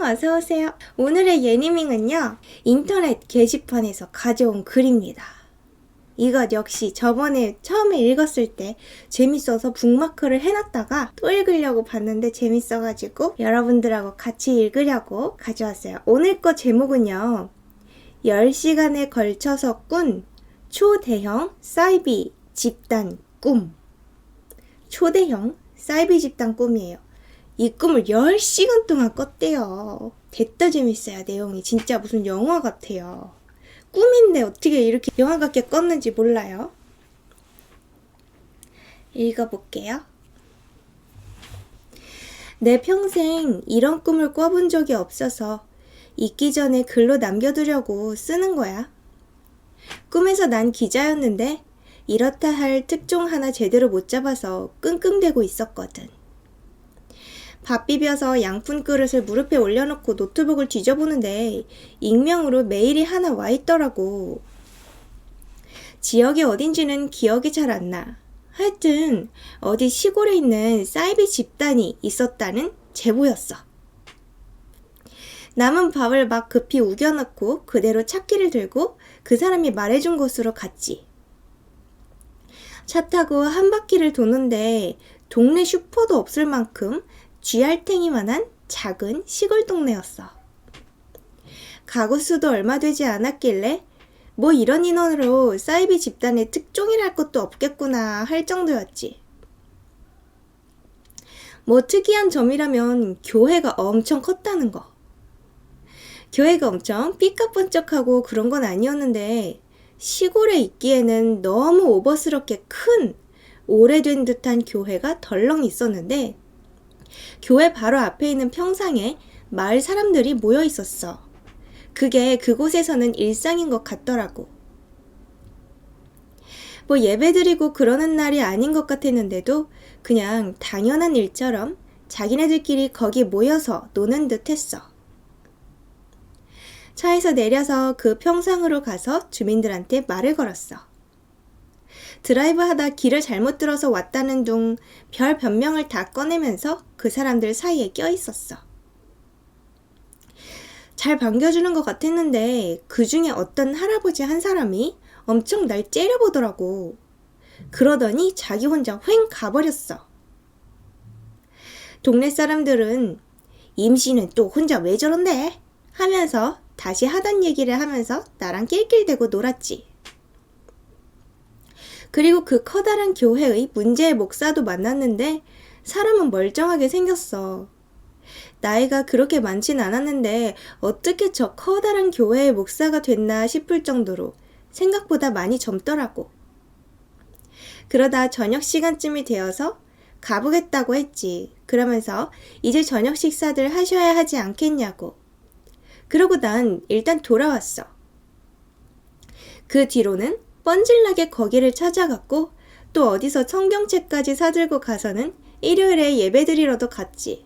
안녕, 어서오세요. 오늘의 예니밍은요, 인터넷 게시판에서 가져온 글입니다. 이것 역시 저번에 처음에 읽었을 때 재밌어서 북마크를 해놨다가 또 읽으려고 봤는데 재밌어가지고 여러분들하고 같이 읽으려고 가져왔어요. 오늘 거 제목은요, 10시간에 걸쳐서 꾼 초대형 사이비 집단 꿈. 초대형 사이비 집단 꿈이에요. 이 꿈을 10시간 동안 꿨대요. 됐다 재밌어요. 내용이 진짜 무슨 영화 같아요. 꿈인데 어떻게 이렇게 영화 같게 꿨는지 몰라요. 읽어볼게요. 내 평생 이런 꿈을 꿔본 적이 없어서 잊기 전에 글로 남겨두려고 쓰는 거야. 꿈에서 난 기자였는데 이렇다 할 특종 하나 제대로 못 잡아서 끙끙대고 있었거든. 밥 비벼서 양푼 그릇을 무릎에 올려놓고 노트북을 뒤져보는데 익명으로 메일이 하나 와 있더라고. 지역이 어딘지는 기억이 잘 안 나. 하여튼 어디 시골에 있는 사이비 집단이 있었다는 제보였어. 남은 밥을 막 급히 우겨넣고 그대로 찾기를 들고 그 사람이 말해준 곳으로 갔지. 차 타고 한 바퀴를 도는데 동네 슈퍼도 없을 만큼 쥐알탱이만한 작은 시골 동네였어. 가구 수도 얼마 되지 않았길래 뭐 이런 인원으로 사이비 집단의 특종이랄 것도 없겠구나 할 정도였지. 뭐 특이한 점이라면 교회가 엄청 컸다는 거. 교회가 엄청 삐까번쩍하고 그런 건 아니었는데 시골에 있기에는 너무 오버스럽게 큰 오래된 듯한 교회가 덜렁 있었는데 교회 바로 앞에 있는 평상에 마을 사람들이 모여 있었어. 그게 그곳에서는 일상인 것 같더라고. 뭐 예배드리고 그러는 날이 아닌 것 같았는데도 그냥 당연한 일처럼 자기네들끼리 거기 모여서 노는 듯 했어. 차에서 내려서 그 평상으로 가서 주민들한테 말을 걸었어. 드라이브 하다 길을 잘못 들어서 왔다는 둥 별 변명을 다 꺼내면서 그 사람들 사이에 껴있었어. 잘 반겨주는 것 같았는데 그 중에 어떤 할아버지 한 사람이 엄청 날 째려보더라고. 그러더니 자기 혼자 휑 가버렸어. 동네 사람들은 임씨는 또 혼자 왜 저런데? 하면서 다시 하던 얘기를 하면서 나랑 낄낄대고 놀았지. 그리고 그 커다란 교회의 문제의 목사도 만났는데 사람은 멀쩡하게 생겼어. 나이가 그렇게 많진 않았는데 어떻게 저 커다란 교회의 목사가 됐나 싶을 정도로 생각보다 많이 젊더라고. 그러다 저녁 시간쯤이 되어서 가보겠다고 했지. 그러면서 이제 저녁 식사들 하셔야 하지 않겠냐고. 그러고 난 일단 돌아왔어. 그 뒤로는 뻔질나게 거기를 찾아갔고 또 어디서 성경책까지 사들고 가서는 일요일에 예배드리러도 갔지.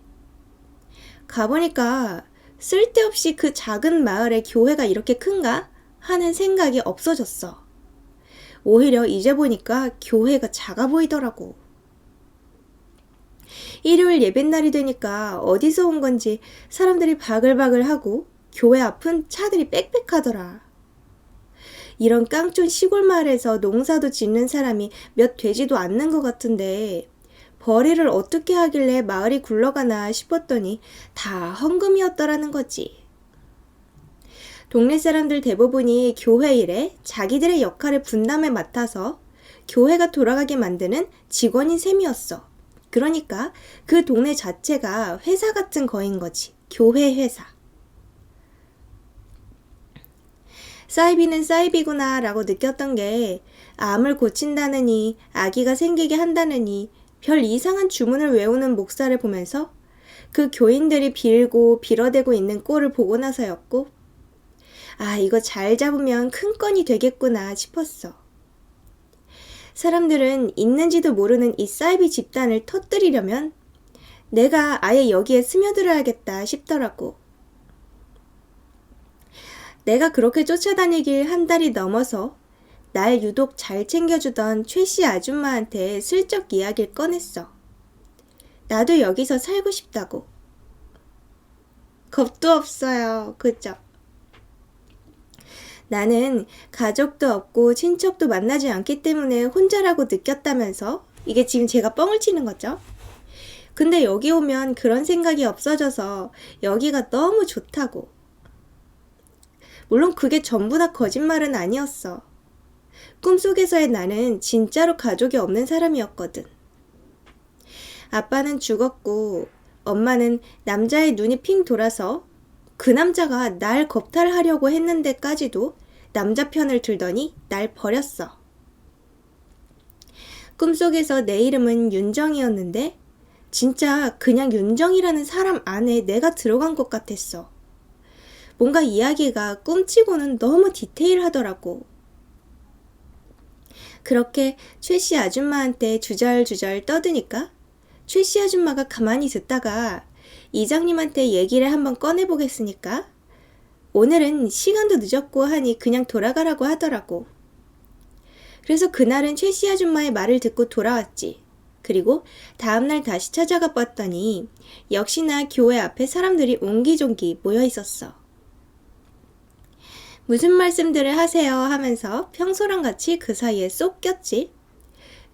가보니까 쓸데없이 그 작은 마을에 교회가 이렇게 큰가 하는 생각이 없어졌어. 오히려 이제 보니까 교회가 작아 보이더라고. 일요일 예배날이 되니까 어디서 온 건지 사람들이 바글바글하고 교회 앞은 차들이 빽빽하더라. 이런 깡촌 시골 마을에서 농사도 짓는 사람이 몇 되지도 않는 것 같은데 벌이를 어떻게 하길래 마을이 굴러가나 싶었더니 다 헌금이었더라는 거지. 동네 사람들 대부분이 교회 일에 자기들의 역할을 분담해 맡아서 교회가 돌아가게 만드는 직원인 셈이었어. 그러니까 그 동네 자체가 회사 같은 거인 거지. 교회 회사. 사이비는 사이비구나 라고 느꼈던 게 암을 고친다느니 아기가 생기게 한다느니 별 이상한 주문을 외우는 목사를 보면서 그 교인들이 빌고 빌어대고 있는 꼴을 보고 나서였고 아 이거 잘 잡으면 큰 건이 되겠구나 싶었어. 사람들은 있는지도 모르는 이 사이비 집단을 터뜨리려면 내가 아예 여기에 스며들어야겠다 싶더라고. 내가 그렇게 쫓아다니길 한 달이 넘어서 날 유독 잘 챙겨주던 최씨 아줌마한테 슬쩍 이야기를 꺼냈어. 나도 여기서 살고 싶다고. 겁도 없어요. 그죠? 나는 가족도 없고 친척도 만나지 않기 때문에 혼자라고 느꼈다면서 이게 지금 제가 뻥을 치는 거죠. 근데 여기 오면 그런 생각이 없어져서 여기가 너무 좋다고. 물론 그게 전부 다 거짓말은 아니었어. 꿈속에서의 나는 진짜로 가족이 없는 사람이었거든. 아빠는 죽었고 엄마는 남자의 눈이 핑 돌아서 그 남자가 날 겁탈하려고 했는데까지도 남자 편을 들더니 날 버렸어. 꿈속에서 내 이름은 윤정이었는데 진짜 그냥 윤정이라는 사람 안에 내가 들어간 것 같았어. 뭔가 이야기가 꿈치고는 너무 디테일하더라고. 그렇게 최씨 아줌마한테 주절주절 떠드니까 최씨 아줌마가 가만히 듣다가 이장님한테 얘기를 한번 꺼내보겠으니까 오늘은 시간도 늦었고 하니 그냥 돌아가라고 하더라고. 그래서 그날은 최씨 아줌마의 말을 듣고 돌아왔지. 그리고 다음날 다시 찾아가 봤더니 역시나 교회 앞에 사람들이 옹기종기 모여 있었어. 무슨 말씀들을 하세요 하면서 평소랑 같이 그 사이에 쏙 꼈지.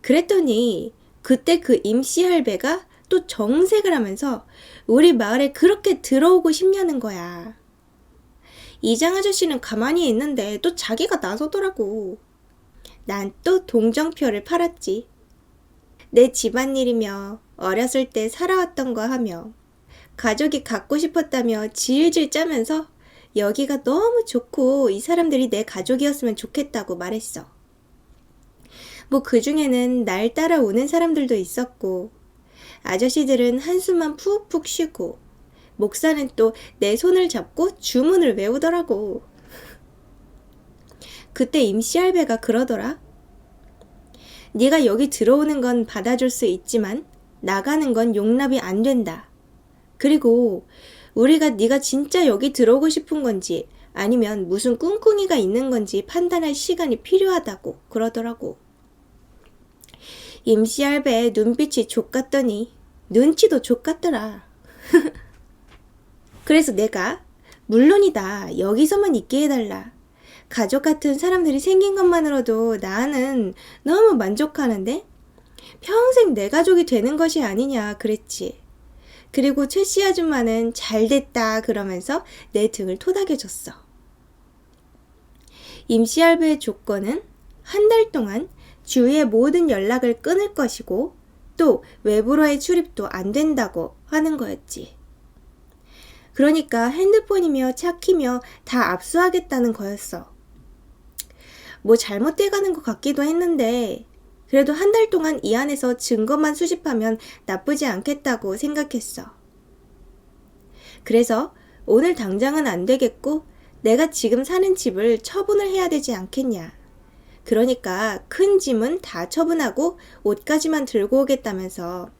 그랬더니 그때 그 임씨 할배가 또 정색을 하면서 우리 마을에 그렇게 들어오고 싶냐는 거야. 이장 아저씨는 가만히 있는데 또 자기가 나서더라고. 난 또 동정표를 팔았지. 내 집안일이며 어렸을 때 살아왔던 거 하며 가족이 갖고 싶었다며 질질 짜면서 여기가 너무 좋고 이 사람들이 내 가족이었으면 좋겠다고 말했어. 뭐 그중에는 날 따라오는 사람들도 있었고 아저씨들은 한숨만 푹푹 쉬고 목사는 또 내 손을 잡고 주문을 외우더라고. 그때 임씨 할배가 그러더라. 네가 여기 들어오는 건 받아줄 수 있지만 나가는 건 용납이 안 된다. 그리고 우리가 네가 진짜 여기 들어오고 싶은 건지 아니면 무슨 꿍꿍이가 있는 건지 판단할 시간이 필요하다고 그러더라고. 임씨 할배의 눈빛이 족같더니 눈치도 족같더라. 그래서 내가 물론이다. 여기서만 있게 해달라. 가족 같은 사람들이 생긴 것만으로도 나는 너무 만족하는데 평생 내 가족이 되는 것이 아니냐 그랬지. 그리고 최씨 아줌마는 잘됐다 그러면서 내 등을 토닥여줬어. 임씨 할배의 조건은 한 달 동안 주위의 모든 연락을 끊을 것이고 또 외부로의 출입도 안 된다고 하는 거였지. 그러니까 핸드폰이며 차키며 다 압수하겠다는 거였어. 뭐 잘못돼가는 것 같기도 했는데 그래도 한 달 동안 이 안에서 증거만 수집하면 나쁘지 않겠다고 생각했어. 그래서 오늘 당장은 안 되겠고 내가 지금 사는 집을 처분을 해야 되지 않겠냐. 그러니까 큰 짐은 다 처분하고 옷까지만 들고 오겠다면서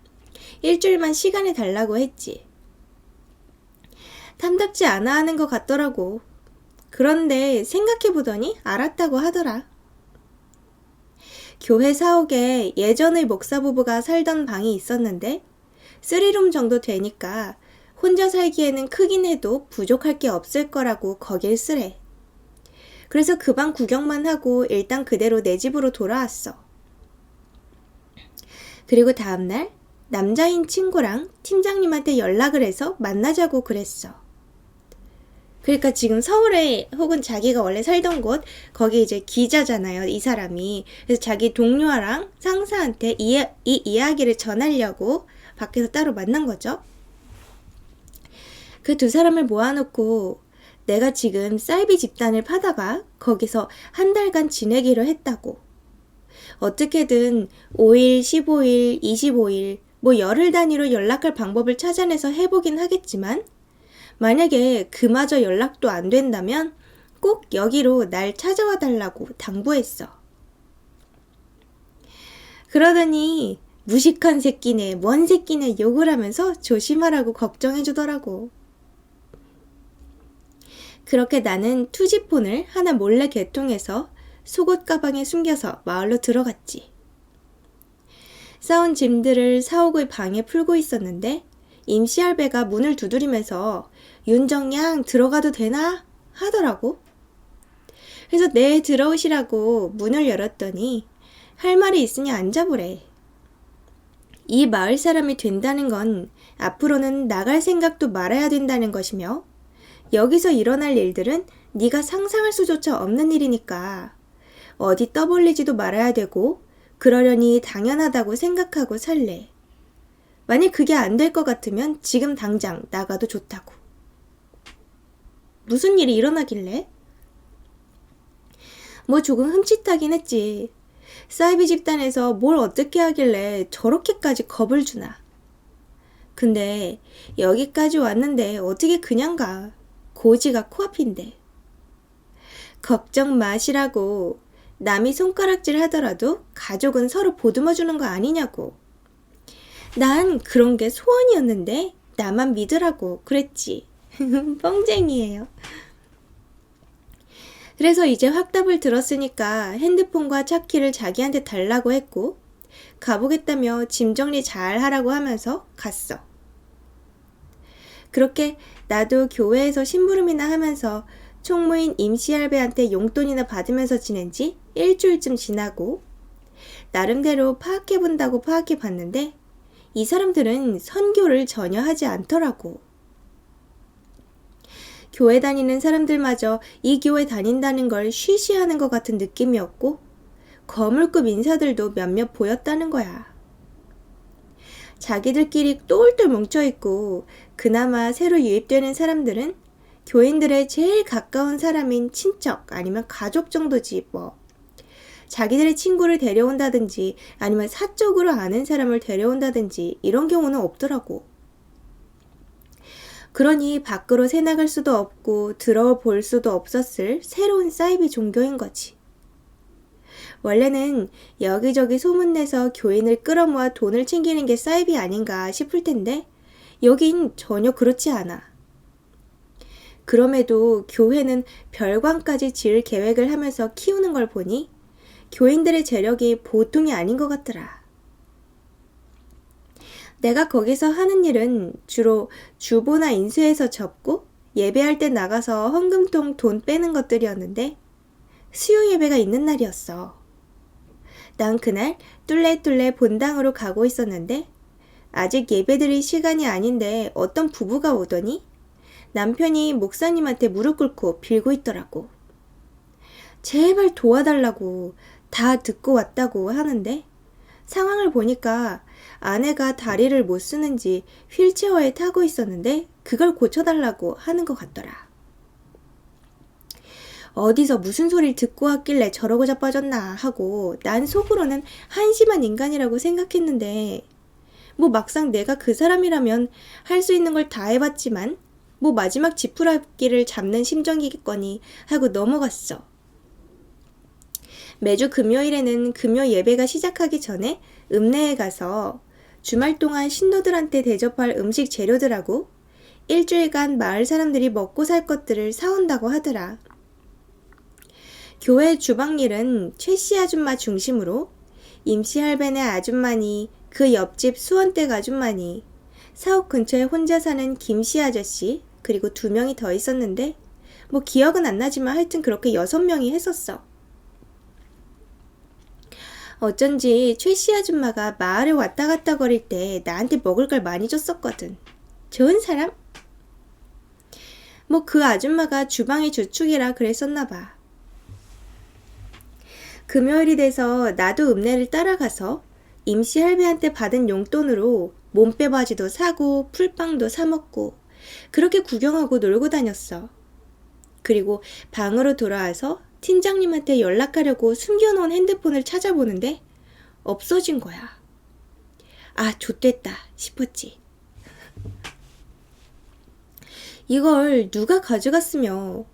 일주일만 시간을 달라고 했지. 탐답지 않아 하는 것 같더라고. 그런데 생각해보더니 알았다고 하더라. 교회 사옥에 예전의 목사 부부가 살던 방이 있었는데 3룸 정도 되니까 혼자 살기에는 크긴 해도 부족할 게 없을 거라고 거길 쓰래. 그래서 그 방 구경만 하고 일단 그대로 내 집으로 돌아왔어. 그리고 다음날 남자인 친구랑 팀장님한테 연락을 해서 만나자고 그랬어. 그러니까 지금 서울에 혹은 자기가 원래 살던 곳 거기 이제 기자잖아요 이 사람이. 그래서 자기 동료랑 상사한테 이 이야기를 전하려고 밖에서 따로 만난 거죠. 그 두 사람을 모아놓고 내가 지금 사이비 집단을 파다가 거기서 한 달간 지내기로 했다고. 어떻게든 5일, 15일, 25일 뭐 열흘 단위로 연락할 방법을 찾아내서 해보긴 하겠지만 만약에 그마저 연락도 안 된다면 꼭 여기로 날 찾아와 달라고 당부했어. 그러더니 무식한 새끼네, 뭔 새끼네 욕을 하면서 조심하라고 걱정해주더라고. 그렇게 나는 투지폰을 하나 몰래 개통해서 속옷 가방에 숨겨서 마을로 들어갔지. 싸운 짐들을 사옥의 방에 풀고 있었는데 임시할배가 문을 두드리면서 윤정양 들어가도 되나? 하더라고. 그래서 네, 들어오시라고 문을 열었더니 할 말이 있으니 앉아보래. 이 마을 사람이 된다는 건 앞으로는 나갈 생각도 말아야 된다는 것이며 여기서 일어날 일들은 네가 상상할 수조차 없는 일이니까 어디 떠벌리지도 말아야 되고 그러려니 당연하다고 생각하고 살래. 만약 그게 안 될 것 같으면 지금 당장 나가도 좋다고. 무슨 일이 일어나길래? 뭐 조금 흠칫하긴 했지. 사이비 집단에서 뭘 어떻게 하길래 저렇게까지 겁을 주나. 근데 여기까지 왔는데 어떻게 그냥 가. 고지가 코앞인데. 걱정 마시라고. 남이 손가락질 하더라도 가족은 서로 보듬어주는 거 아니냐고. 난 그런 게 소원이었는데 나만 믿으라고 그랬지. 뻥쟁이에요. 그래서 이제 확답을 들었으니까 핸드폰과 차키를 자기한테 달라고 했고 가보겠다며 짐 정리 잘 하라고 하면서 갔어. 그렇게 나도 교회에서 심부름이나 하면서 총무인 임시할배한테 용돈이나 받으면서 지낸 지 일주일쯤 지나고 나름대로 파악해본다고 파악해봤는데 이 사람들은 선교를 전혀 하지 않더라고. 교회 다니는 사람들마저 이 교회 다닌다는 걸 쉬쉬하는 것 같은 느낌이었고 거물급 인사들도 몇몇 보였다는 거야. 자기들끼리 똘똘 뭉쳐있고 그나마 새로 유입되는 사람들은 교인들의 제일 가까운 사람인 친척 아니면 가족 정도지 뭐. 자기들의 친구를 데려온다든지 아니면 사적으로 아는 사람을 데려온다든지 이런 경우는 없더라고. 그러니 밖으로 새나갈 수도 없고 들어볼 수도 없었을 새로운 사이비 종교인 거지. 원래는 여기저기 소문내서 교인을 끌어모아 돈을 챙기는 게 사이비 아닌가 싶을 텐데 여긴 전혀 그렇지 않아. 그럼에도 교회는 별관까지 지을 계획을 하면서 키우는 걸 보니 교인들의 재력이 보통이 아닌 것 같더라. 내가 거기서 하는 일은 주로 주보나 인쇄해서 접고 예배할 때 나가서 헌금통 돈 빼는 것들이었는데 수요 예배가 있는 날이었어. 난 그날 뚫레뚫레 본당으로 가고 있었는데 아직 예배드릴 시간이 아닌데 어떤 부부가 오더니 남편이 목사님한테 무릎 꿇고 빌고 있더라고. 제발 도와달라고 다 듣고 왔다고 하는데 상황을 보니까 아내가 다리를 못 쓰는지 휠체어에 타고 있었는데 그걸 고쳐달라고 하는 것 같더라. 어디서 무슨 소리를 듣고 왔길래 저러고 자빠졌나 하고 난 속으로는 한심한 인간이라고 생각했는데 뭐 막상 내가 그 사람이라면 할 수 있는 걸 다 해봤지만 뭐 마지막 지푸라기를 잡는 심정이겠거니 하고 넘어갔어. 매주 금요일에는 금요 예배가 시작하기 전에 읍내에 가서 주말 동안 신도들한테 대접할 음식 재료들하고 일주일간 마을 사람들이 먹고 살 것들을 사온다고 하더라. 교회 주방일은 최씨 아줌마 중심으로 임시할배네 아줌마니 그 옆집 수원댁 아줌마니 사옥 근처에 혼자 사는 김씨 아저씨 그리고 2명이 더 있었는데 뭐 기억은 안 나지만 하여튼 그렇게 6명이 했었어. 어쩐지 최씨 아줌마가 마을에 왔다 갔다 거릴 때 나한테 먹을 걸 많이 줬었거든. 좋은 사람? 뭐 그 아줌마가 주방의 주축이라 그랬었나 봐. 금요일이 돼서 나도 읍내를 따라가서 임시할배한테 받은 용돈으로 몸빼바지도 사고 풀빵도 사 먹고 그렇게 구경하고 놀고 다녔어. 그리고 방으로 돌아와서 팀장님한테 연락하려고 숨겨놓은 핸드폰을 찾아보는데 없어진 거야. 아, 좆됐다 싶었지. 이걸 누가 가져갔으며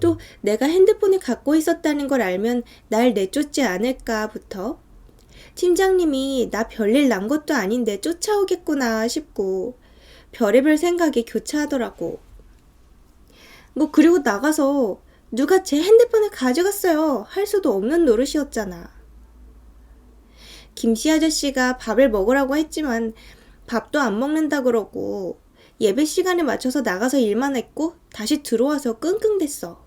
또 내가 핸드폰을 갖고 있었다는 걸 알면 날 내쫓지 않을까부터 팀장님이 나 별일 난 것도 아닌데 쫓아오겠구나 싶고 별의별 생각이 교차하더라고. 뭐 그리고 나가서 누가 제 핸드폰을 가져갔어요 할 수도 없는 노릇이었잖아. 김씨 아저씨가 밥을 먹으라고 했지만 밥도 안 먹는다 그러고 예배 시간에 맞춰서 나가서 일만 했고 다시 들어와서 끙끙댔어.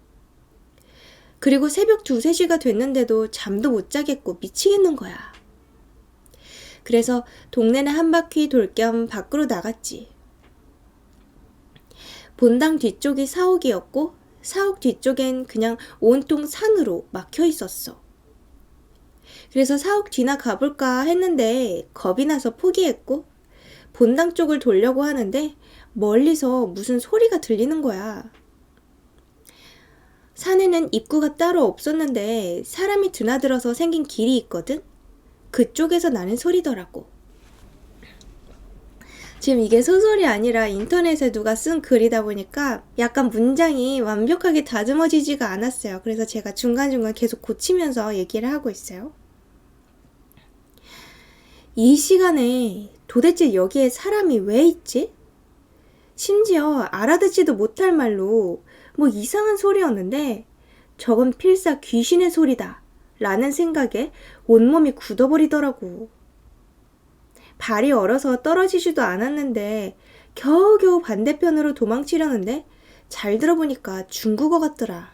그리고 새벽 2, 3시가 됐는데도 잠도 못 자겠고 미치겠는 거야. 그래서 동네는 한 바퀴 돌 겸 밖으로 나갔지. 본당 뒤쪽이 사옥이었고 사옥 뒤쪽엔 그냥 온통 산으로 막혀 있었어. 그래서 사옥 뒤나 가볼까 했는데 겁이 나서 포기했고 본당 쪽을 돌려고 하는데 멀리서 무슨 소리가 들리는 거야. 산에는 입구가 따로 없었는데 사람이 드나들어서 생긴 길이 있거든? 그쪽에서 나는 소리더라고. 지금 이게 소설이 아니라 인터넷에 누가 쓴 글이다 보니까 약간 문장이 완벽하게 다듬어지지가 않았어요. 그래서 제가 중간중간 계속 고치면서 얘기를 하고 있어요. 이 시간에 도대체 여기에 사람이 왜 있지? 심지어 알아듣지도 못할 말로 뭐 이상한 소리였는데 저건 필사 귀신의 소리다 라는 생각에 온몸이 굳어버리더라고. 발이 얼어서 떨어지지도 않았는데 겨우겨우 반대편으로 도망치려는데 잘 들어보니까 중국어 같더라.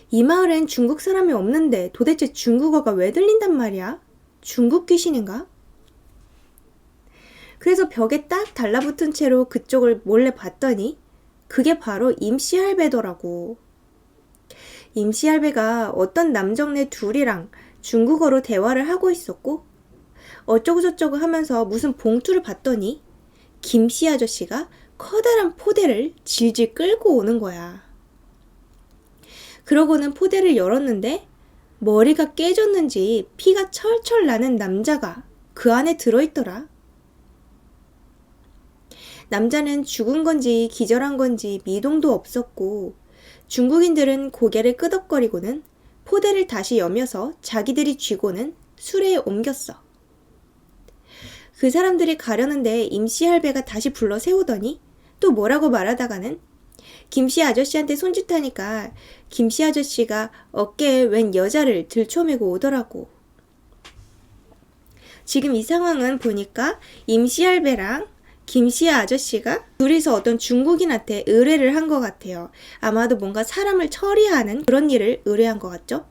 이 마을엔 중국 사람이 없는데 도대체 중국어가 왜 들린단 말이야? 중국 귀신인가? 그래서 벽에 딱 달라붙은 채로 그쪽을 몰래 봤더니 그게 바로 임시할배더라고. 임시할배가 어떤 남정네 둘이랑 중국어로 대화를 하고 있었고 어쩌고저쩌고 하면서 무슨 봉투를 봤더니 김씨 아저씨가 커다란 포대를 질질 끌고 오는 거야. 그러고는 포대를 열었는데 머리가 깨졌는지 피가 철철 나는 남자가 그 안에 들어있더라. 남자는 죽은 건지 기절한 건지 미동도 없었고 중국인들은 고개를 끄덕거리고는 포대를 다시 여며서 자기들이 쥐고는 수레에 옮겼어. 그 사람들이 가려는데 임시할배가 다시 불러 세우더니 또 뭐라고 말하다가는 김씨 아저씨한테 손짓하니까 김씨 아저씨가 어깨에 웬 여자를 들쳐매고 오더라고. 지금 이 상황은 보니까 임시할배랑 김씨 아저씨가 둘이서 어떤 중국인한테 의뢰를 한 것 같아요. 아마도 뭔가 사람을 처리하는 그런 일을 의뢰한 것 같죠?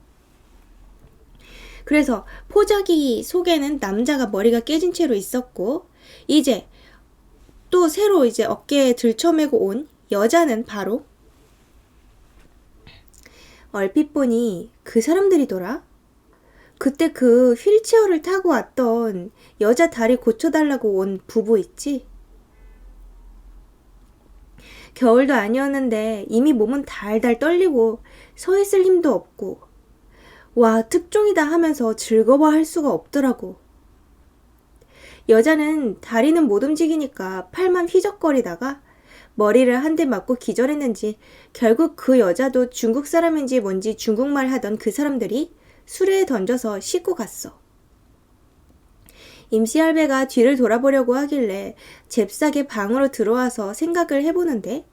그래서 포자기 속에는 남자가 머리가 깨진 채로 있었고 이제 또 새로 이제 어깨에 들쳐매고 온 여자는 바로 얼핏 보니 그 사람들이더라. 그때 그 휠체어를 타고 왔던 여자 다리 고쳐달라고 온 부부 있지? 겨울도 아니었는데 이미 몸은 달달 떨리고 서 있을 힘도 없고 와 특종이다 하면서 즐거워할 수가 없더라고. 여자는 다리는 못 움직이니까 팔만 휘적거리다가 머리를 한 대 맞고 기절했는지 결국 그 여자도 중국 사람인지 뭔지 중국말 하던 그 사람들이 수레에 던져서 싣고 갔어. 임시할배가 뒤를 돌아보려고 하길래 잽싸게 방으로 들어와서 생각을 해보는데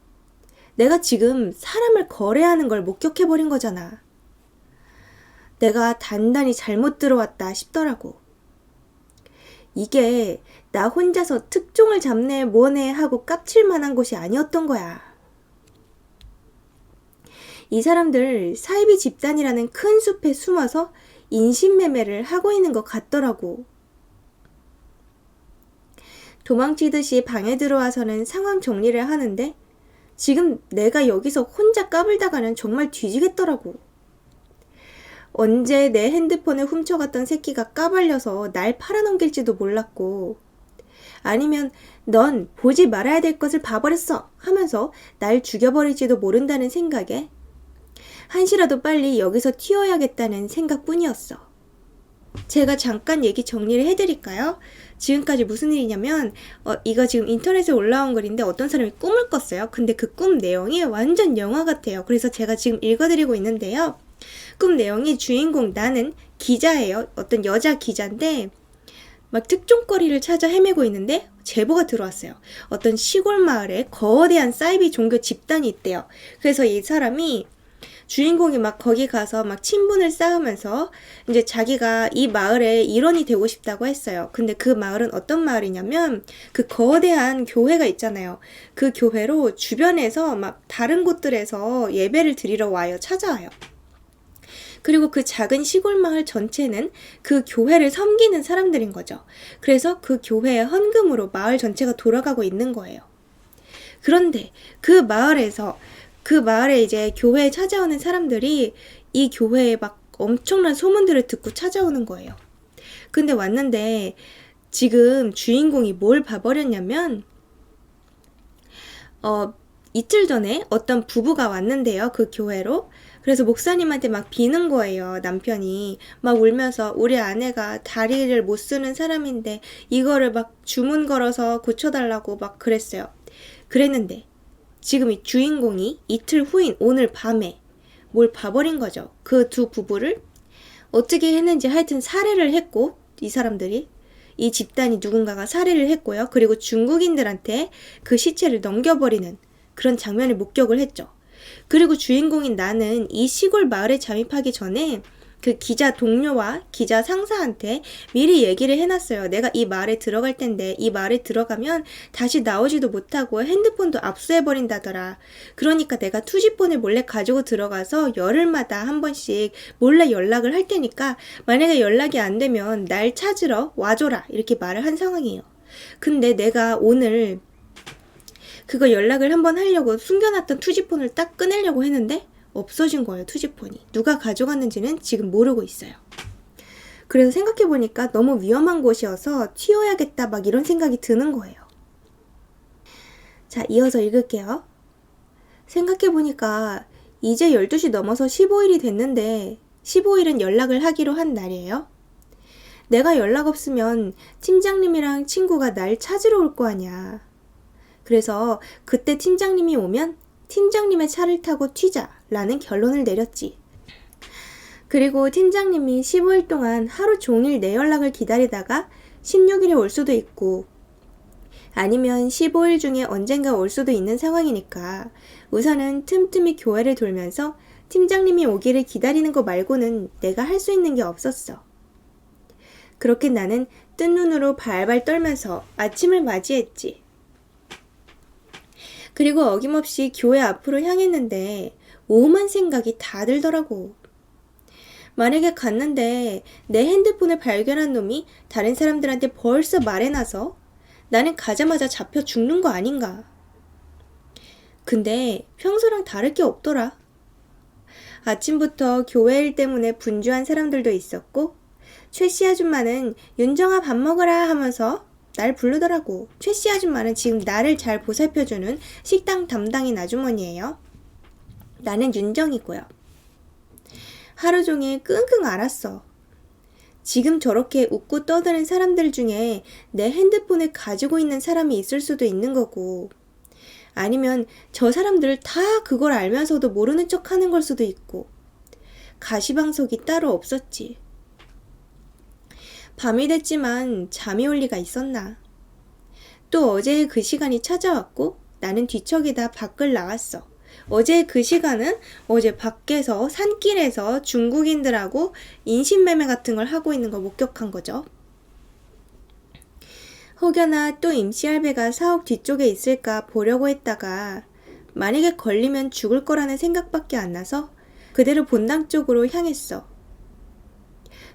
내가 지금 사람을 거래하는 걸 목격해버린 거잖아. 내가 단단히 잘못 들어왔다 싶더라고. 이게 나 혼자서 특종을 잡네 뭐네 하고 깝칠만한 곳이 아니었던 거야. 이 사람들 사이비 집단이라는 큰 숲에 숨어서 인신매매를 하고 있는 것 같더라고. 도망치듯이 방에 들어와서는 상황 정리를 하는데 지금 내가 여기서 혼자 까불다가는 정말 뒤지겠더라고. 언제 내 핸드폰을 훔쳐갔던 새끼가 까발려서 날 팔아넘길지도 몰랐고 아니면 넌 보지 말아야 될 것을 봐버렸어 하면서 날 죽여버릴지도 모른다는 생각에 한시라도 빨리 여기서 튀어야겠다는 생각뿐이었어. 제가 잠깐 얘기 정리를 해드릴까요? 지금까지 무슨 일이냐면 이거 지금 인터넷에 올라온 글인데 어떤 사람이 꿈을 꿨어요. 근데 그 꿈 내용이 완전 영화 같아요. 그래서 제가 지금 읽어드리고 있는데요. 꿈 내용이 주인공 나는 기자예요. 어떤 여자 기자인데 막 특종거리를 찾아 헤매고 있는데 제보가 들어왔어요. 어떤 시골 마을에 거대한 사이비 종교 집단이 있대요. 그래서 이 사람이 주인공이 막 거기 가서 막 친분을 쌓으면서 이제 자기가 이 마을의 일원이 되고 싶다고 했어요. 근데 그 마을은 어떤 마을이냐면 그 거대한 교회가 있잖아요. 그 교회로 주변에서 막 다른 곳들에서 예배를 드리러 와요. 찾아와요. 그리고 그 작은 시골 마을 전체는 그 교회를 섬기는 사람들인 거죠. 그래서 그 교회의 헌금으로 마을 전체가 돌아가고 있는 거예요. 그런데 그 마을에 이제 교회에 찾아오는 사람들이 이 교회에 막 엄청난 소문들을 듣고 찾아오는 거예요. 근데 왔는데 지금 주인공이 뭘 봐버렸냐면 이틀 전에 어떤 부부가 왔는데요. 그 교회로. 그래서 목사님한테 막 비는 거예요. 남편이 막 울면서 우리 아내가 다리를 못 쓰는 사람인데 이거를 막 주문 걸어서 고쳐달라고 막 그랬어요. 그랬는데 지금 이 주인공이 이틀 후인 오늘 밤에 뭘 봐버린 거죠. 그 두 부부를 어떻게 했는지 하여튼 살해를 했고, 이 사람들이 이 집단이 누군가가 살해를 했고요. 그리고 중국인들한테 그 시체를 넘겨버리는 그런 장면을 목격을 했죠. 그리고 주인공인 나는 이 시골 마을에 잠입하기 전에 그 기자 동료와 기자 상사한테 미리 얘기를 해놨어요. 내가 이 마을에 들어갈 텐데 이 마을에 들어가면 다시 나오지도 못하고 핸드폰도 압수해버린다더라. 그러니까 내가 투지폰을 몰래 가지고 들어가서 열흘마다 한 번씩 몰래 연락을 할 테니까 만약에 연락이 안 되면 날 찾으러 와줘라. 이렇게 말을 한 상황이에요. 근데 내가 오늘 그거 연락을 한번 하려고 숨겨놨던 투지폰을 딱 꺼내려고 했는데 없어진 거예요. 투지폰이. 누가 가져갔는지는 지금 모르고 있어요. 그래서 생각해보니까 너무 위험한 곳이어서 튀어야겠다 막 이런 생각이 드는 거예요. 자, 이어서 읽을게요. 생각해보니까 이제 12시 넘어서 15일이 됐는데 15일은 연락을 하기로 한 날이에요. 내가 연락 없으면 팀장님이랑 친구가 날 찾으러 올 거 아냐. 그래서 그때 팀장님이 오면 팀장님의 차를 타고 튀자라는 결론을 내렸지. 그리고 팀장님이 15일 동안 하루 종일 내 연락을 기다리다가 16일에 올 수도 있고 아니면 15일 중에 언젠가 올 수도 있는 상황이니까 우선은 틈틈이 교회를 돌면서 팀장님이 오기를 기다리는 거 말고는 내가 할 수 있는 게 없었어. 그렇게 나는 뜬 눈으로 발발 떨면서 아침을 맞이했지. 그리고 어김없이 교회 앞으로 향했는데 오만 생각이 다 들더라고. 만약에 갔는데 내 핸드폰을 발견한 놈이 다른 사람들한테 벌써 말해놔서 나는 가자마자 잡혀 죽는 거 아닌가. 근데 평소랑 다를 게 없더라. 아침부터 교회 일 때문에 분주한 사람들도 있었고 최씨 아줌마는 윤정아 밥 먹으라 하면서 날 부르더라고. 최씨 아줌마는 지금 나를 잘 보살펴주는 식당 담당인 아주머니예요. 나는 윤정이고요. 하루 종일 끙끙 앓았어. 지금 저렇게 웃고 떠드는 사람들 중에 내 핸드폰을 가지고 있는 사람이 있을 수도 있는 거고 아니면 저 사람들 다 그걸 알면서도 모르는 척 하는 걸 수도 있고 가시방석이 따로 없었지. 밤이 됐지만 잠이 올 리가 있었나. 또 어제의 그 시간이 찾아왔고 나는 뒤척이다 밖을 나왔어. 어제 그 시간은 어제 밖에서 산길에서 중국인들하고 인신매매 같은 걸 하고 있는 걸 목격한 거죠. 혹여나 또 임시할배가 사옥 뒤쪽에 있을까 보려고 했다가 만약에 걸리면 죽을 거라는 생각밖에 안 나서 그대로 본당 쪽으로 향했어.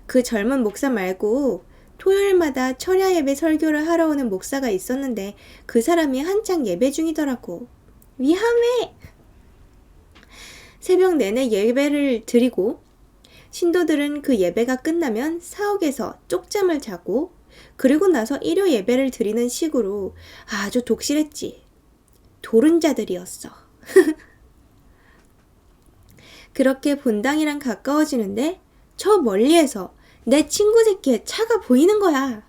그 젊은 목사 말고 토요일마다 철야 예배 설교를 하러 오는 목사가 있었는데 그 사람이 한창 예배 중이더라고. 위험해! 새벽 내내 예배를 드리고 신도들은 그 예배가 끝나면 사옥에서 쪽잠을 자고 그리고 나서 일요 예배를 드리는 식으로 아주 독실했지. 도른자들이었어. 그렇게 본당이랑 가까워지는데 저 멀리에서 내 친구 새끼의 차가 보이는 거야.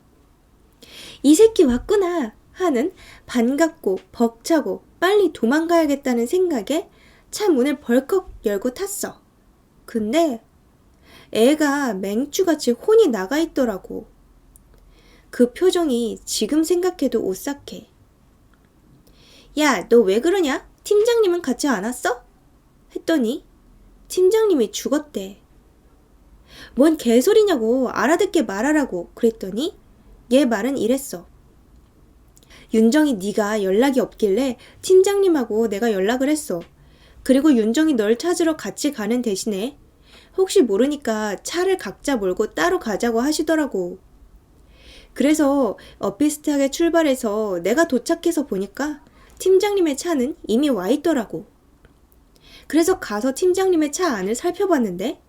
이 새끼 왔구나 하는 반갑고 벅차고 빨리 도망가야겠다는 생각에 차 문을 벌컥 열고 탔어. 근데 애가 맹주같이 혼이 나가 있더라고. 그 표정이 지금 생각해도 오싹해. 야, 너 왜 그러냐? 팀장님은 같이 안 왔어? 했더니 팀장님이 죽었대. 뭔 개소리냐고, 알아듣게 말하라고 그랬더니 얘 말은 이랬어. 윤정이 네가 연락이 없길래 팀장님하고 내가 연락을 했어. 그리고 윤정이 널 찾으러 같이 가는 대신에 혹시 모르니까 차를 각자 몰고 따로 가자고 하시더라고. 그래서 엇비슷하게 출발해서 내가 도착해서 보니까 팀장님의 차는 이미 와 있더라고. 그래서 가서 팀장님의 차 안을 살펴봤는데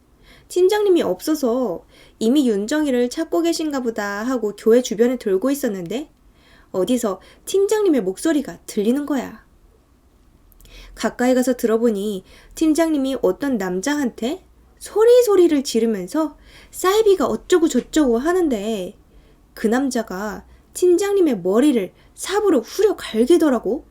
팀장님이 없어서 이미 윤정이를 찾고 계신가 보다 하고 교회 주변에 돌고 있었는데 어디서 팀장님의 목소리가 들리는 거야. 가까이 가서 들어보니 팀장님이 어떤 남자한테 소리를 지르면서 사이비가 어쩌고 저쩌고 하는데 그 남자가 팀장님의 머리를 삽으로 후려 갈기더라고.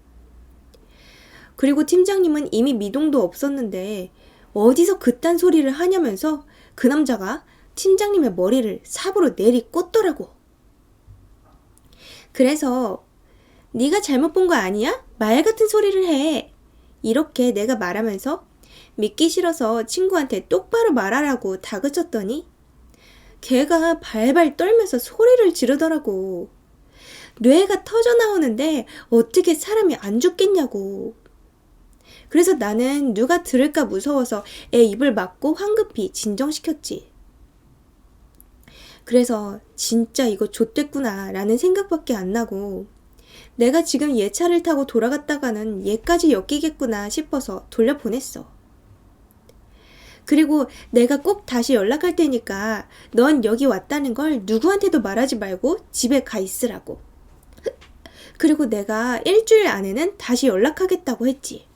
그리고 팀장님은 이미 미동도 없었는데 어디서 그딴 소리를 하냐면서 그 남자가 팀장님의 머리를 삽으로 내리꽂더라고. 그래서 네가 잘못 본 거 아니야? 말 같은 소리를 해. 이렇게 내가 말하면서 믿기 싫어서 친구한테 똑바로 말하라고 다그쳤더니 걔가 발발 떨면서 소리를 지르더라고. 뇌가 터져 나오는데 어떻게 사람이 안 죽겠냐고. 그래서 나는 누가 들을까 무서워서 애 입을 막고 황급히 진정시켰지. 그래서 진짜 이거 좆됐구나 라는 생각밖에 안 나고 내가 지금 얘 차를 타고 돌아갔다가는 얘까지 엮이겠구나 싶어서 돌려보냈어. 그리고 내가 꼭 다시 연락할 테니까 넌 여기 왔다는 걸 누구한테도 말하지 말고 집에 가 있으라고. 그리고 내가 일주일 안에는 다시 연락하겠다고 했지.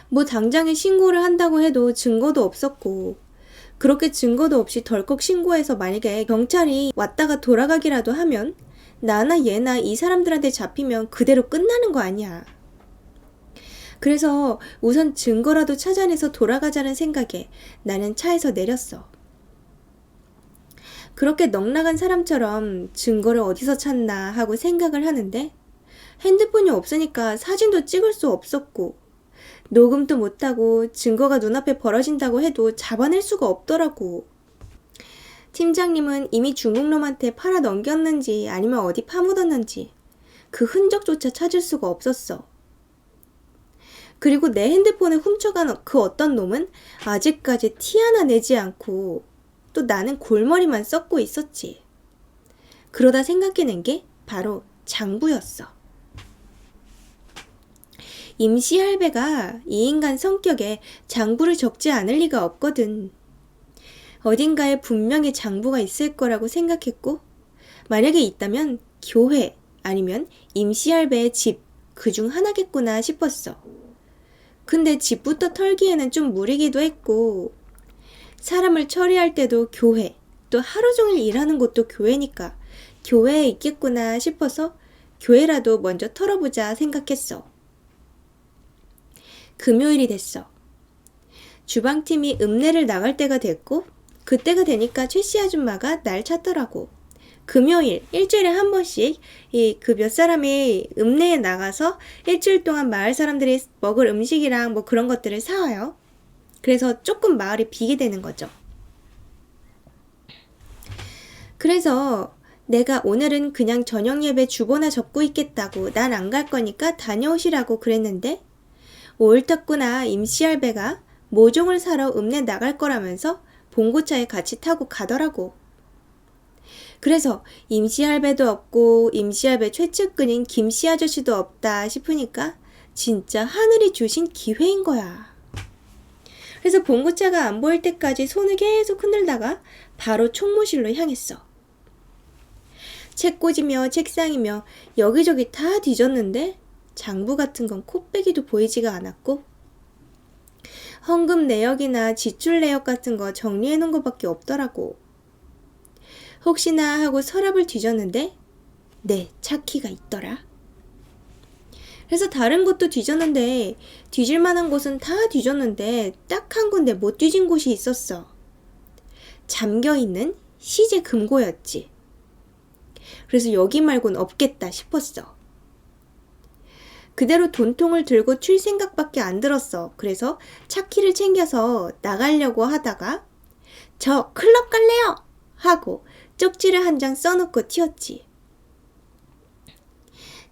뭐 당장에 신고를 한다고 해도 증거도 없었고 그렇게 증거도 없이 덜컥 신고해서 만약에 경찰이 왔다가 돌아가기라도 하면 나나 얘나 이 사람들한테 잡히면 그대로 끝나는 거 아니야. 그래서 우선 증거라도 찾아내서 돌아가자는 생각에 나는 차에서 내렸어. 그렇게 넉나간 사람처럼 증거를 어디서 찾나 하고 생각을 하는데 핸드폰이 없으니까 사진도 찍을 수 없었고 녹음도 못하고 증거가 눈앞에 벌어진다고 해도 잡아낼 수가 없더라고. 팀장님은 이미 중국놈한테 팔아 넘겼는지 아니면 어디 파묻었는지 그 흔적조차 찾을 수가 없었어. 그리고 내 핸드폰을 훔쳐간 그 어떤 놈은 아직까지 티 하나 내지 않고 또 나는 골머리만 썩고 있었지. 그러다 생각해낸 게 바로 장부였어. 임시 할배가 이 인간 성격에 장부를 적지 않을 리가 없거든. 어딘가에 분명히 장부가 있을 거라고 생각했고 만약에 있다면 교회 아니면 임시 할배의 집 그 중 하나겠구나 싶었어. 근데 집부터 털기에는 좀 무리기도 했고 사람을 처리할 때도 교회 또 하루 종일 일하는 곳도 교회니까 교회에 있겠구나 싶어서 교회라도 먼저 털어보자 생각했어. 금요일이 됐어. 주방팀이 읍내를 나갈 때가 됐고 그때가 되니까 최씨 아줌마가 날 찾더라고. 금요일 일주일에 한 번씩 그 몇 사람이 읍내에 나가서 일주일 동안 마을 사람들이 먹을 음식이랑 뭐 그런 것들을 사와요. 그래서 조금 마을이 비게 되는 거죠. 그래서 내가 오늘은 그냥 저녁 예배 주보나 적고 있겠다고 난 안 갈 거니까 다녀오시라고 그랬는데 옳았구나 임시할배가 모종을 사러 읍내 나갈 거라면서 봉고차에 같이 타고 가더라고. 그래서 임시할배도 없고 임시할배 최측근인 김씨 아저씨도 없다 싶으니까 진짜 하늘이 주신 기회인 거야. 그래서 봉고차가 안 보일 때까지 손을 계속 흔들다가 바로 총무실로 향했어. 책꽂이며 책상이며 여기저기 다 뒤졌는데 장부 같은 건 코빼기도 보이지가 않았고 헌금 내역이나 지출 내역 같은 거 정리해 놓은 것밖에 없더라고. 혹시나 하고 서랍을 뒤졌는데 내 차키가 있더라. 그래서 다른 곳도 뒤졌는데 뒤질 만한 곳은 다 뒤졌는데 딱 한 군데 못 뒤진 곳이 있었어. 잠겨있는 시제 금고였지. 그래서 여기 말고는 없겠다 싶었어. 그대로 돈통을 들고 튈 생각밖에 안 들었어. 그래서 차키를 챙겨서 나가려고 하다가 저 클럽 갈래요! 하고 쪽지를 한 장 써놓고 튀었지.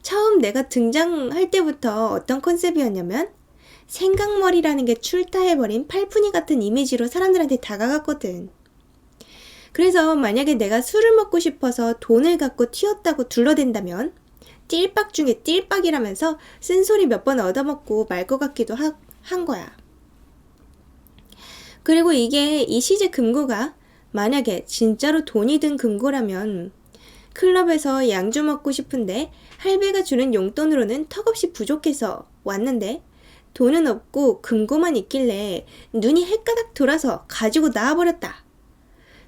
처음 내가 등장할 때부터 어떤 컨셉이었냐면 생각머리라는 게 출타해버린 팔푼이 같은 이미지로 사람들한테 다가갔거든. 그래서 만약에 내가 술을 먹고 싶어서 돈을 갖고 튀었다고 둘러댄다면 띨박 중에 띨박이라면서 쓴소리 몇 번 얻어먹고 말 것 같기도 한 거야. 그리고 이게 이 시제 금고가 만약에 진짜로 돈이 든 금고라면 클럽에서 양주 먹고 싶은데 할배가 주는 용돈으로는 턱없이 부족해서 왔는데 돈은 없고 금고만 있길래 눈이 헷가닥 돌아서 가지고 나와버렸다.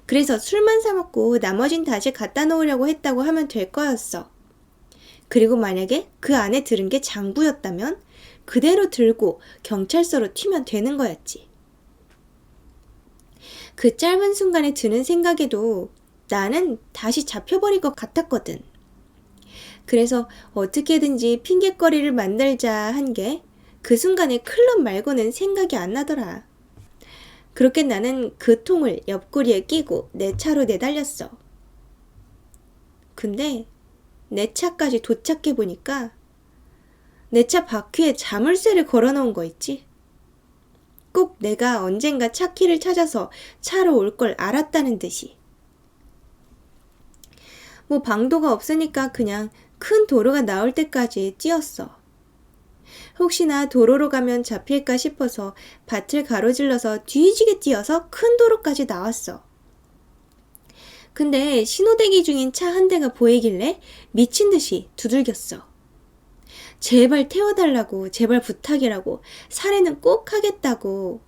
그래서 술만 사 먹고 나머진 다시 갖다 놓으려고 했다고 하면 될 거였어. 그리고 만약에 그 안에 들은 게 장부였다면 그대로 들고 경찰서로 튀면 되는 거였지. 그 짧은 순간에 드는 생각에도 나는 다시 잡혀버릴 것 같았거든. 그래서 어떻게든지 핑곗거리를 만들자 한 게 그 순간에 클럽 말고는 생각이 안 나더라. 그렇게 나는 그 통을 옆구리에 끼고 내 차로 내달렸어. 근데 내 차까지 도착해보니까 내 차 바퀴에 자물쇠를 걸어놓은 거 있지? 꼭 내가 언젠가 차키를 찾아서 차로 올 걸 알았다는 듯이. 뭐 방도가 없으니까 그냥 큰 도로가 나올 때까지 뛰었어. 혹시나 도로로 가면 잡힐까 싶어서 밭을 가로질러서 뒤지게 뛰어서 큰 도로까지 나왔어. 근데 신호대기 중인 차 한 대가 보이길래 미친 듯이 두들겼어. 제발 태워달라고, 제발 부탁이라고, 살해는 꼭 하겠다고.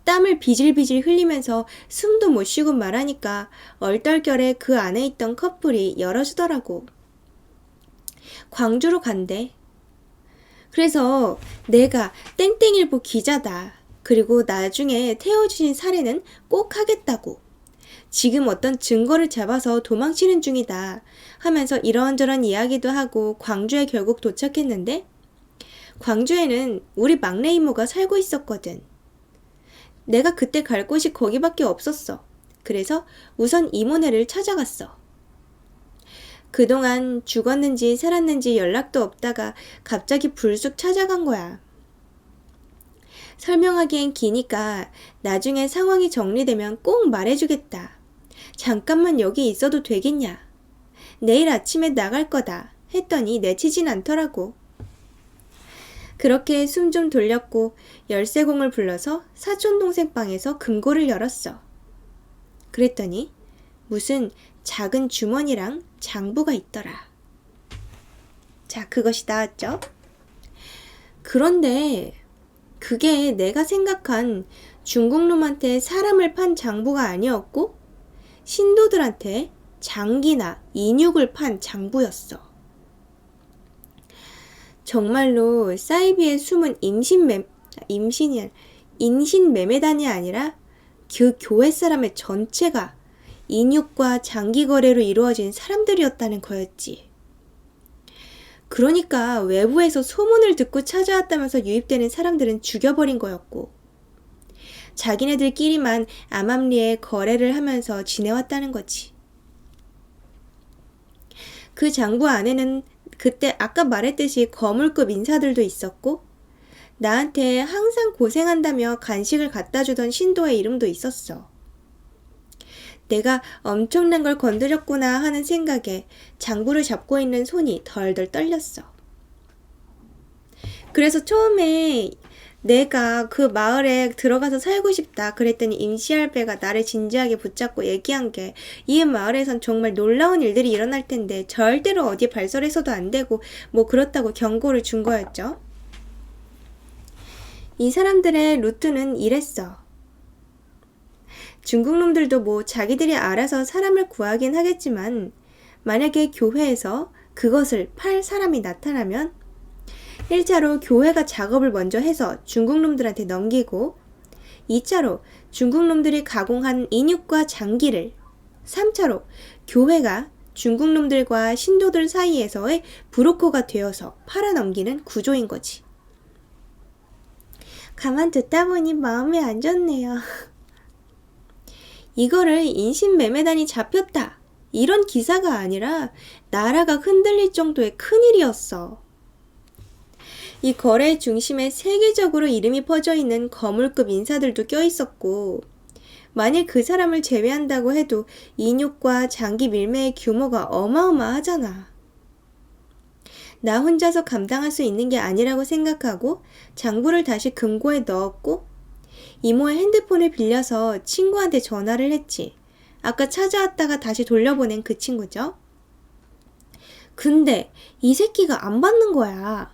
땀을 비질비질 흘리면서 숨도 못 쉬고 말하니까 얼떨결에 그 안에 있던 커플이 열어주더라고. 광주로 간대. 그래서 내가 땡땡일보 기자다. 그리고 나중에 태워주신 살해는 꼭 하겠다고. 지금 어떤 증거를 잡아서 도망치는 중이다 하면서 이런저런 이야기도 하고 광주에 결국 도착했는데 광주에는 우리 막내 이모가 살고 있었거든. 내가 그때 갈 곳이 거기밖에 없었어. 그래서 우선 이모네를 찾아갔어. 그동안 죽었는지 살았는지 연락도 없다가 갑자기 불쑥 찾아간 거야. 설명하기엔 기니까 나중에 상황이 정리되면 꼭 말해주겠다. 잠깐만 여기 있어도 되겠냐? 내일 아침에 나갈 거다 했더니 내치진 않더라고. 그렇게 숨 좀 돌렸고 열쇠공을 불러서 사촌동생 방에서 금고를 열었어. 그랬더니 무슨 작은 주머니랑 장부가 있더라. 자, 그것이 나왔죠? 그런데 그게 내가 생각한 중국놈한테 사람을 판 장부가 아니었고 신도들한테 장기나 인육을 판 장부였어. 정말로 사이비의 숨은 인신매매단이 아니라 그 교회 사람의 전체가 인육과 장기 거래로 이루어진 사람들이었다는 거였지. 그러니까 외부에서 소문을 듣고 찾아왔다면서 유입되는 사람들은 죽여버린 거였고 자기네들끼리만 암암리에 거래를 하면서 지내왔다는 거지. 그 장부 안에는 그때 아까 말했듯이 거물급 인사들도 있었고 나한테 항상 고생한다며 간식을 갖다 주던 신도의 이름도 있었어. 내가 엄청난 걸 건드렸구나 하는 생각에 장부를 잡고 있는 손이 덜덜 떨렸어. 그래서 처음에 내가 그 마을에 들어가서 살고 싶다 그랬더니 임시할배가 나를 진지하게 붙잡고 얘기한 게 이 마을에선 정말 놀라운 일들이 일어날 텐데 절대로 어디 발설해서도 안 되고 뭐 그렇다고 경고를 준 거였죠. 이 사람들의 루트는 이랬어. 중국 놈들도 뭐 자기들이 알아서 사람을 구하긴 하겠지만 만약에 교회에서 그것을 팔 사람이 나타나면 1차로 교회가 작업을 먼저 해서 중국 놈들한테 넘기고 2차로 중국 놈들이 가공한 인육과 장기를 3차로 교회가 중국 놈들과 신도들 사이에서의 브로커가 되어서 팔아넘기는 구조인 거지. 가만 듣다 보니 마음이 안 좋네요. 이거를 인신매매단이 잡혔다, 이런 기사가 아니라 나라가 흔들릴 정도의 큰일이었어. 이 거래의 중심에 세계적으로 이름이 퍼져 있는 거물급 인사들도 껴있었고, 만일 그 사람을 제외한다고 해도 인육과 장기 밀매의 규모가 어마어마하잖아. 나 혼자서 감당할 수 있는 게 아니라고 생각하고 장부를 다시 금고에 넣었고, 이모의 핸드폰을 빌려서 친구한테 전화를 했지. 아까 찾아왔다가 다시 돌려보낸 그 친구죠. 근데 이 새끼가 안 받는 거야.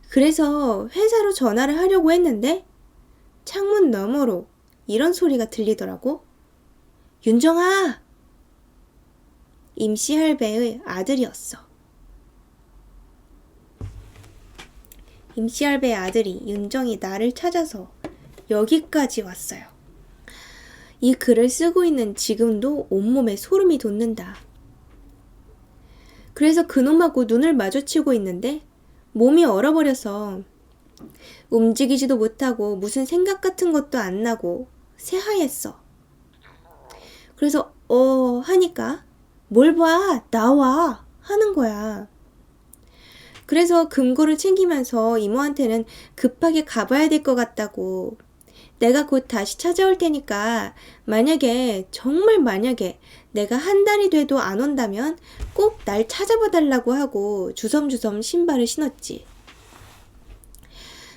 그래서 회사로 전화를 하려고 했는데 창문 너머로 이런 소리가 들리더라고. 윤정아! 임씨 할배의 아들이었어. 임씨 할배의 아들이 윤정이 나를 찾아서 여기까지 왔어요. 이 글을 쓰고 있는 지금도 온몸에 소름이 돋는다. 그래서 그놈하고 눈을 마주치고 있는데 몸이 얼어버려서 움직이지도 못하고 무슨 생각 같은 것도 안 나고 새하였어. 그래서 하니까 뭘 봐, 나와 하는 거야. 그래서 금고를 챙기면서 이모한테는 급하게 가봐야 될 것 같다고, 내가 곧 다시 찾아올 테니까 정말 만약에 내가 한 달이 돼도 안 온다면 꼭 날 찾아봐 달라고 하고 주섬주섬 신발을 신었지.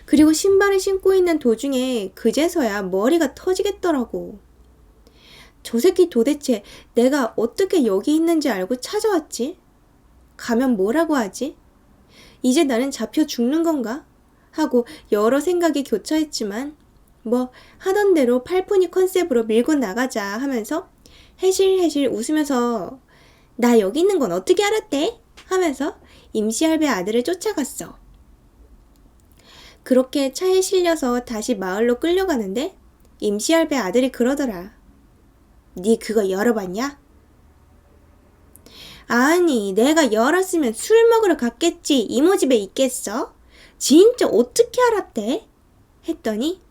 그리고 신발을 신고 있는 도중에 그제서야 머리가 터지겠더라고. 저 새끼 도대체 내가 어떻게 여기 있는지 알고 찾아왔지? 가면 뭐라고 하지? 이제 나는 잡혀 죽는 건가? 하고 여러 생각이 교차했지만 하던 대로 팔푼이 컨셉으로 밀고 나가자 하면서 해실해실 웃으면서 나 여기 있는 건 어떻게 알았대? 하면서 임시할배 아들을 쫓아갔어. 그렇게 차에 실려서 다시 마을로 끌려가는데 임시할배 아들이 그러더라. 니 그거 열어봤냐? 아니, 내가 열었으면 술 먹으러 갔겠지. 이모 집에 있겠어? 진짜 어떻게 알았대? 했더니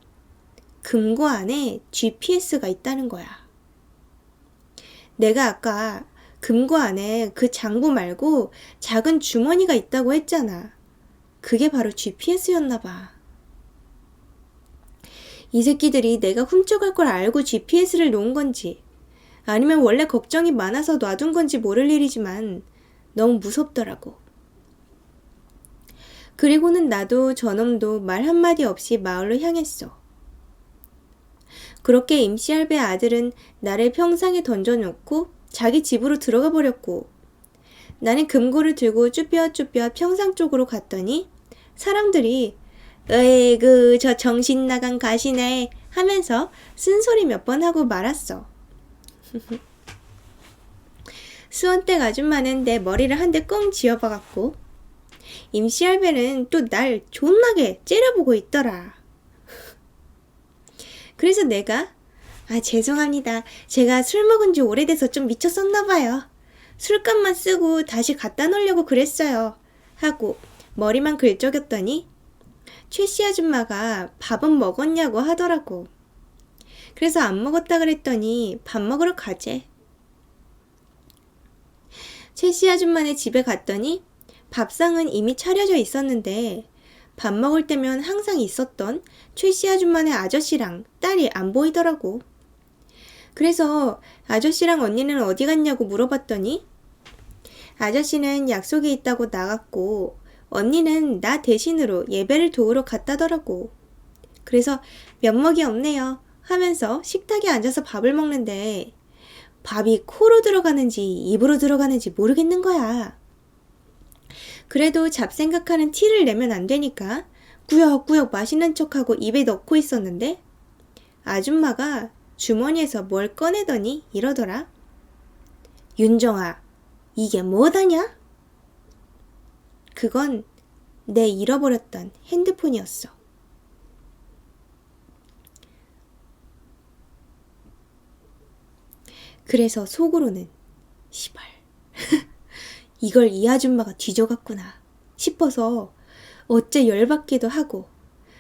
금고 안에 GPS가 있다는 거야. 내가 아까 금고 안에 그 장부 말고 작은 주머니가 있다고 했잖아. 그게 바로 GPS였나 봐. 이 새끼들이 내가 훔쳐갈 걸 알고 GPS를 놓은 건지 아니면 원래 걱정이 많아서 놔둔 건지 모를 일이지만 너무 무섭더라고. 그리고는 나도 저놈도 말 한마디 없이 마을로 향했어. 그렇게 임시할배 아들은 나를 평상에 던져놓고 자기 집으로 들어가 버렸고, 나는 금고를 들고 쭈뼛쭈뼛 평상 쪽으로 갔더니 사람들이 으이그 저 정신 나간 가시네 하면서 쓴소리 몇 번 하고 말았어. 수원댁 아줌마는 내 머리를 한 대 꽁 쥐어박았고, 임시할배는 또 날 존나게 째려보고 있더라. 그래서 내가 죄송합니다. 제가 술 먹은 지 오래돼서 좀 미쳤었나봐요. 술값만 쓰고 다시 갖다 놓으려고 그랬어요. 하고 머리만 긁적였더니 최씨 아줌마가 밥은 먹었냐고 하더라고. 그래서 안 먹었다 그랬더니 밥 먹으러 가재. 최씨 아줌마네 집에 갔더니 밥상은 이미 차려져 있었는데 밥 먹을 때면 항상 있었던 최씨 아줌마네 아저씨랑 딸이 안 보이더라고. 그래서 아저씨랑 언니는 어디 갔냐고 물어봤더니 아저씨는 약속이 있다고 나갔고 언니는 나 대신으로 예배를 도우러 갔다더라고. 그래서 면목이 없네요 하면서 식탁에 앉아서 밥을 먹는데 밥이 코로 들어가는지 입으로 들어가는지 모르겠는 거야. 그래도 잡생각하는 티를 내면 안 되니까 꾸역꾸역 맛있는 척하고 입에 넣고 있었는데 아줌마가 주머니에서 뭘 꺼내더니 이러더라. 윤정아, 이게 뭐다냐? 그건 내 잃어버렸던 핸드폰이었어. 그래서 속으로는 시발 이걸 이 아줌마가 뒤져갔구나 싶어서 어째 열받기도 하고,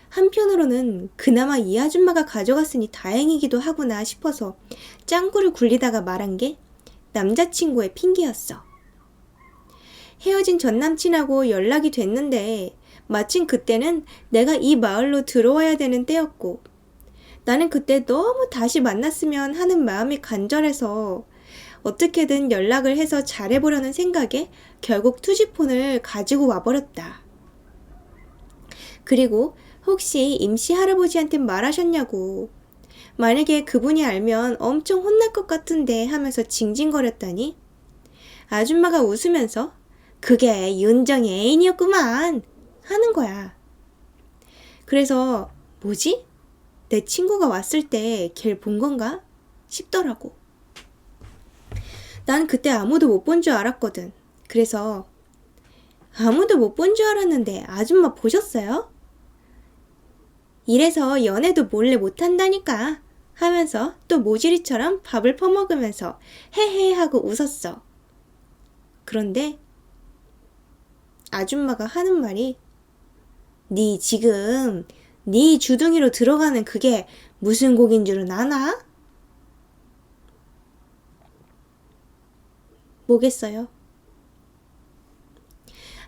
한편으로는 그나마 이 아줌마가 가져갔으니 다행이기도 하구나 싶어서 짱구를 굴리다가 말한 게 남자친구의 핑계였어. 헤어진 전남친하고 연락이 됐는데 마침 그때는 내가 이 마을로 들어와야 되는 때였고, 나는 그때 너무 다시 만났으면 하는 마음이 간절해서 어떻게든 연락을 해서 잘해보려는 생각에 결국 투지폰을 가지고 와버렸다. 그리고 혹시 임시 할아버지한테 말하셨냐고, 만약에 그분이 알면 엄청 혼날 것 같은데 하면서 징징거렸더니 아줌마가 웃으면서 그게 윤정이 애인이었구만 하는 거야. 그래서 뭐지? 내 친구가 왔을 때 걔를 본 건가? 싶더라고. 난 그때 아무도 못 본 줄 알았거든. 그래서 아무도 못 본 줄 알았는데 아줌마 보셨어요? 이래서 연애도 몰래 못한다니까 하면서 또 모질이처럼 밥을 퍼먹으면서 헤헤 하고 웃었어. 그런데 아줌마가 하는 말이 니 지금 니 주둥이로 들어가는 그게 무슨 곡인 줄은 아나? 뭐겠어요?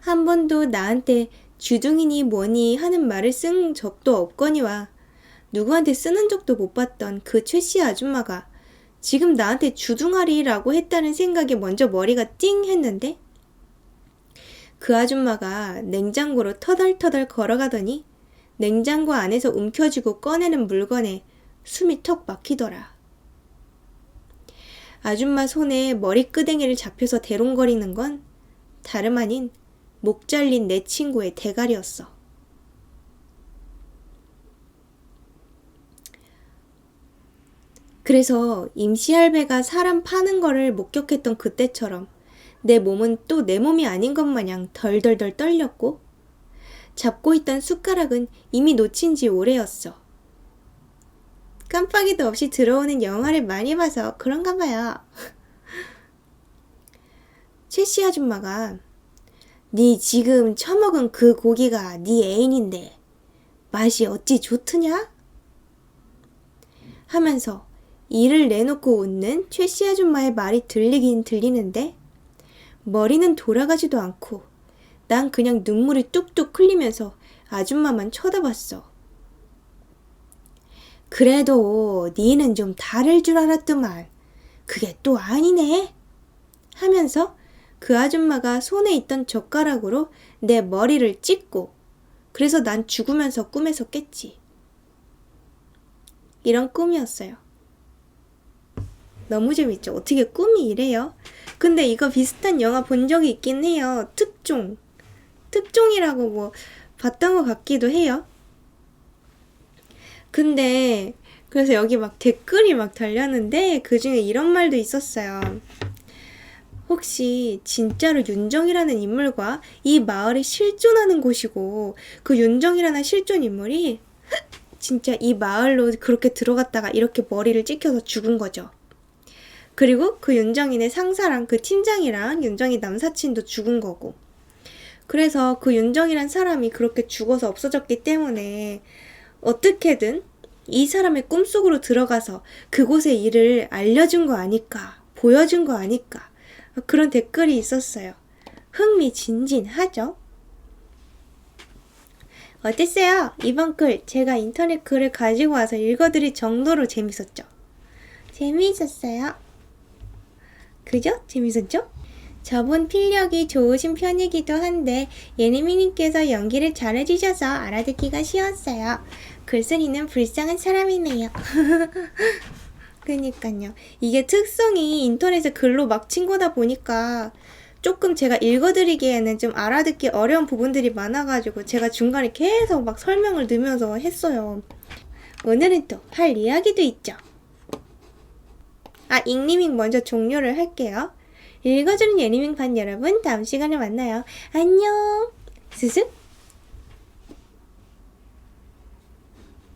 한 번도 나한테 주둥이니 뭐니 하는 말을 쓴 적도 없거니와 누구한테 쓰는 적도 못 봤던 그 최씨 아줌마가 지금 나한테 주둥아리라고 했다는 생각에 먼저 머리가 띵 했는데, 그 아줌마가 냉장고로 터덜터덜 걸어가더니 냉장고 안에서 움켜쥐고 꺼내는 물건에 숨이 턱 막히더라. 아줌마 손에 머리끄댕이를 잡혀서 대롱거리는 건 다름 아닌 목 잘린 내 친구의 대가리였어. 그래서 임시할배가 사람 파는 거를 목격했던 그때처럼 내 몸은 또 내 몸이 아닌 것 마냥 덜덜덜 떨렸고, 잡고 있던 숟가락은 이미 놓친 지 오래였어. 깜빡이도 없이 들어오는 영화를 많이 봐서 그런가 봐요. 최씨 아줌마가 니 지금 처먹은 그 고기가 니 애인인데 맛이 어찌 좋으냐? 하면서 이를 내놓고 웃는 최씨 아줌마의 말이 들리긴 들리는데 머리는 돌아가지도 않고 난 그냥 눈물이 뚝뚝 흘리면서 아줌마만 쳐다봤어. 그래도 니는 좀 다를 줄 알았더만 그게 또 아니네 하면서 그 아줌마가 손에 있던 젓가락으로 내 머리를 찢고, 그래서 난 죽으면서 꿈에서 깼지. 이런 꿈이었어요. 너무 재밌죠? 어떻게 꿈이 이래요? 근데 이거 비슷한 영화 본 적이 있긴 해요. 특종이라고 뭐 봤던 것 같기도 해요. 근데 그래서 여기 막 댓글이 막 달렸는데 그 중에 이런 말도 있었어요. 혹시 진짜로 윤정이라는 인물과 이 마을이 실존하는 곳이고 그 윤정이라는 실존 인물이 진짜 이 마을로 그렇게 들어갔다가 이렇게 머리를 찍혀서 죽은 거죠. 그리고 그 윤정인의 상사랑 그 팀장이랑 윤정이 남사친도 죽은 거고, 그래서 그 윤정이란 사람이 그렇게 죽어서 없어졌기 때문에 어떻게든 이 사람의 꿈속으로 들어가서 그곳의 일을 알려준 거 아닐까, 보여준 거 아닐까, 그런 댓글이 있었어요. 흥미진진하죠? 어땠어요? 이번 글 제가 인터넷 글을 가지고 와서 읽어드릴 정도로 재밌었죠? 재미있었어요. 그죠? 재밌었죠? 저분 필력이 좋으신 편이기도 한데 예니미님께서 연기를 잘해주셔서 알아듣기가 쉬웠어요. 글쓴이는 불쌍한 사람이네요. 그니까요. 이게 특성이 인터넷에 글로 막 친 거다 보니까 조금 제가 읽어드리기에는 좀 알아듣기 어려운 부분들이 많아가지고 제가 중간에 계속 막 설명을 넣으면서 했어요. 오늘은 또 할 이야기도 있죠. 잉리밍 먼저 종료를 할게요. 읽어주는 예니밍 반 여러분, 다음 시간에 만나요. 안녕. 스슥.